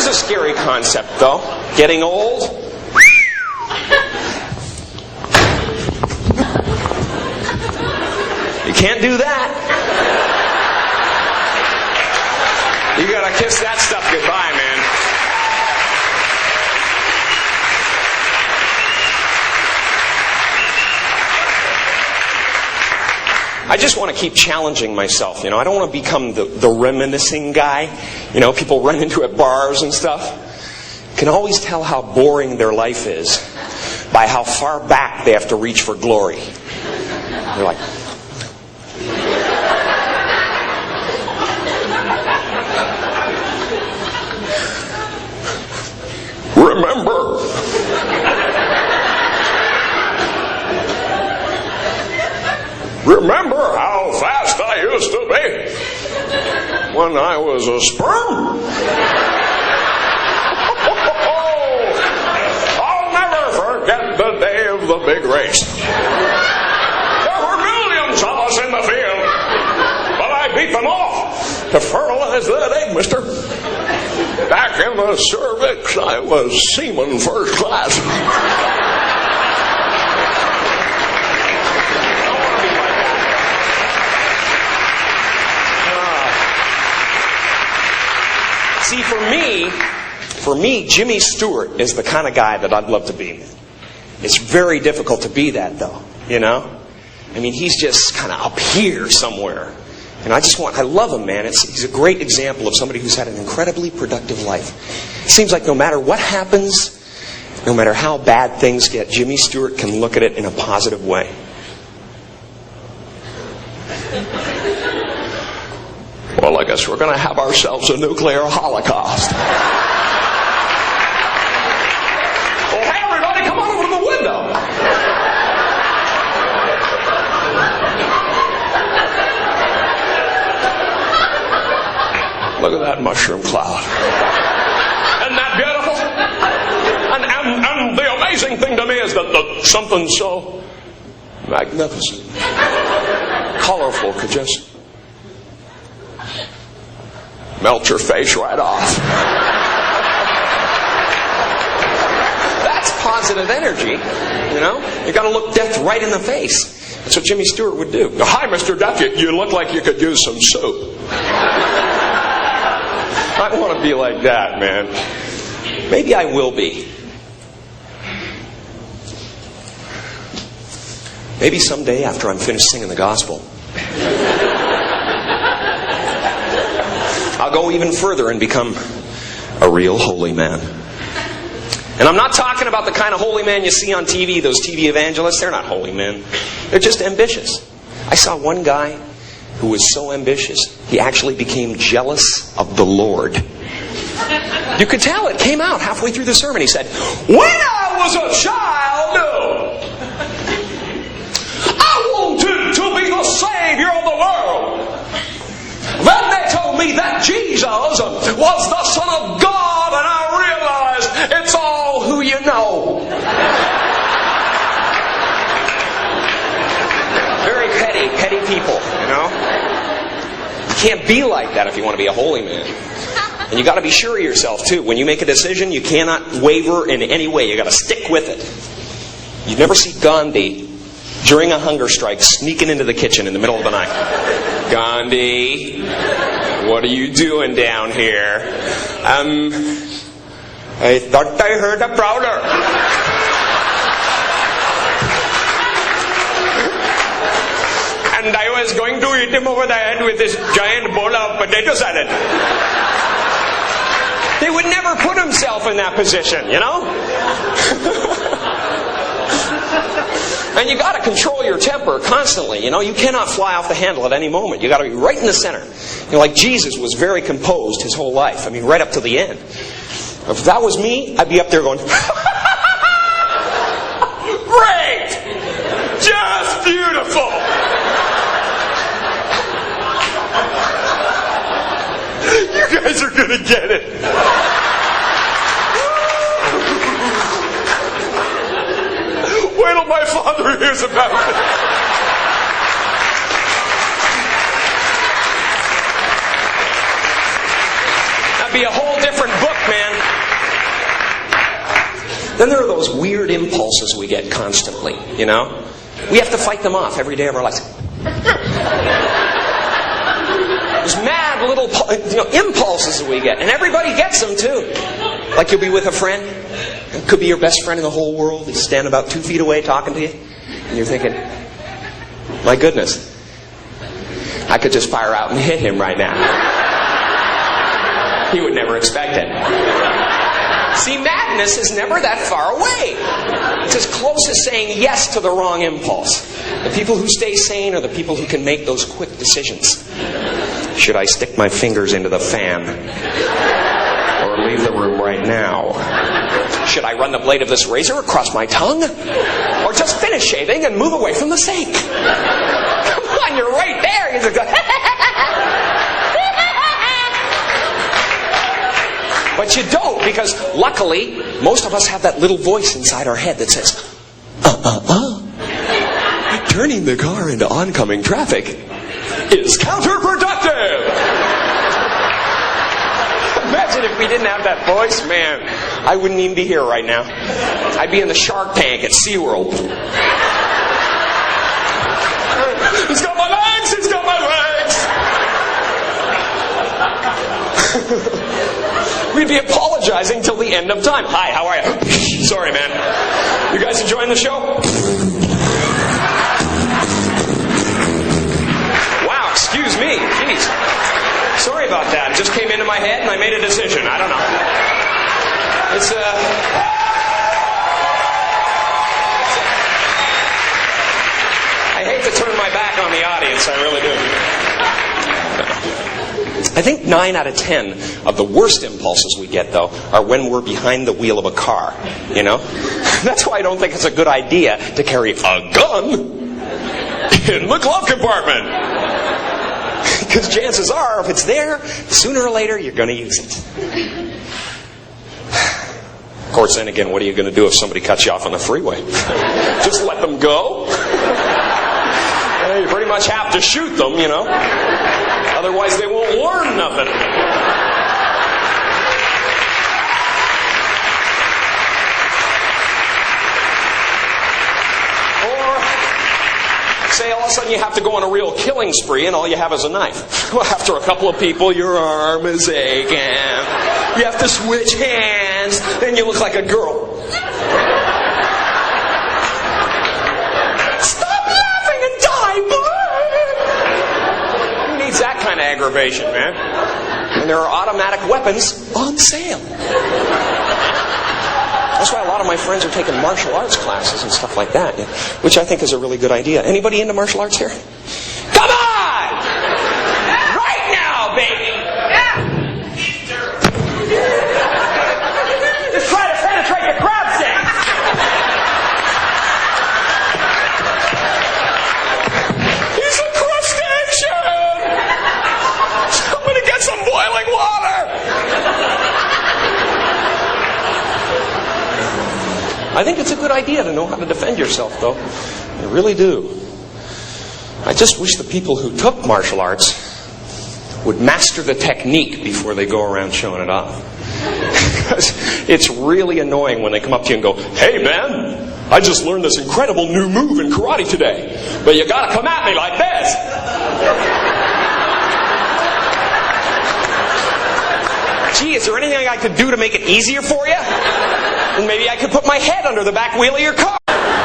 Here's a scary concept, though. Getting old. You can't do that. You gotta kiss that stuff goodbye, man. I just want to keep challenging myself, I don't want to become the reminiscing guy. People run into at bars and stuff. Can always tell how boring their life is by how far back they have to reach for glory. They're like, remember how fast I used to be when I was a sperm? I'll never forget the day of the big race. There were millions of us in the field, but I beat them all to fertilize that egg, mister. Back in the cervix, I was seaman first class. See, for me, Jimmy Stewart is the kind of guy that I'd love to be. It's very difficult to be that, though, he's just kind of up here somewhere. And I love him, man. He's a great example of somebody who's had an incredibly productive life. It seems like no matter what happens, no matter how bad things get, Jimmy Stewart can look at it in a positive way. Well, I guess we're going to have ourselves a nuclear holocaust. Well, hey, everybody, come on over to the window. Look at that mushroom cloud. Isn't that beautiful? And the amazing thing to me is that something so magnificent, colorful could just melt your face right off. That's positive energy, You got to look death right in the face. That's what Jimmy Stewart would do. Hi, Mr. Death, you look like you could use some soup. I want to be like that, man. Maybe I will be. Maybe someday after I'm finished singing the gospel, I'll go even further and become a real holy man. And I'm not talking about the kind of holy man you see on TV, those TV evangelists. They're not holy men. They're just ambitious. I saw one guy who was so ambitious, he actually became jealous of the Lord. You could tell it came out halfway through the sermon. He said, when I was a child, I wanted to be the Savior of the world. Then they told me that Jesus was the Son of God, and I realized it's all who you know. Very petty people, You can't be like that if you want to be a holy man. And you got to be sure of yourself, too. When you make a decision, you cannot waver in any way. You got to stick with it. You never see Gandhi during a hunger strike sneaking into the kitchen in the middle of the night. Gandhi, what are you doing down here? I thought I heard a prowler. And I was going to hit him over the head with this giant bowl of potato salad. He would never put himself in that position, And you got to control your temper constantly, You cannot fly off the handle at any moment. You got to be right in the center. Like Jesus was very composed his whole life. Right up to the end. If that was me, I'd be up there going, great! Just beautiful! You guys are going to get it. Wait till my father hears about it. That'd be a whole different book, man. Then there are those weird impulses we get constantly, you know? We have to fight them off every day of our lives. There's mad little impulses that we get. And everybody gets them too. Like you'll be with a friend. It could be your best friend in the whole world. He's standing about 2 feet away talking to you. And you're thinking, my goodness, I could just fire out and hit him right now. He would never expect it. See, madness is never that far away. It's as close as saying yes to the wrong impulse. The people who stay sane are the people who can make those quick decisions. Should I stick my fingers into the fan? Or leave the room right now? Should I run the blade of this razor across my tongue? Or just finish shaving and move away from the sink? Come on, you're right there. You just go, but you don't, because luckily, most of us have that little voice inside our head that says, turning the car into oncoming traffic is counterproductive. Imagine if we didn't have that voice, man. I wouldn't even be here right now. I'd be in the Shark Tank at SeaWorld. He's got my legs! He's got my legs! We'd be apologizing till the end of time. Hi, how are you? Sorry, man. You guys enjoying the show? Wow, excuse me. Jeez. Sorry about that. It just came into my head and I made a decision. I don't know. It's, I hate to turn my back on the audience. I really do. I think 9 out of 10 of the worst impulses we get, though, are when we're behind the wheel of a car, you know? That's why I don't think it's a good idea to carry a gun in the glove compartment. Because chances are, if it's there, sooner or later, you're going to use it. Of course, then again, what are you going to do if somebody cuts you off on the freeway? Just let them go? You pretty much have to shoot them, you know? Otherwise, they won't learn nothing. Or, say all of a sudden you have to go on a real killing spree and all you have is a knife. Well, after a couple of people, your arm is aching. You have to switch hands. Then you look like a girl. Stop laughing and die, boy! That kind of aggravation, man. And there are automatic weapons on sale. That's why a lot of my friends are taking martial arts classes and stuff like that, which I think is a really good idea. Anybody into martial arts here? Come on! Right now, baby! Just try to penetrate the crab stick! He's a crustacean! Get some boiling water! I think it's a good idea to know how to defend yourself, though. I really do. I just wish the people who took martial arts would master the technique before they go around showing it off. Because it's really annoying when they come up to you and go, "Hey, man, I just learned this incredible new move in karate today, but you gotta come at me like this." Gee, is there anything I could do to make it easier for you? And maybe I could put my head under the back wheel of your car.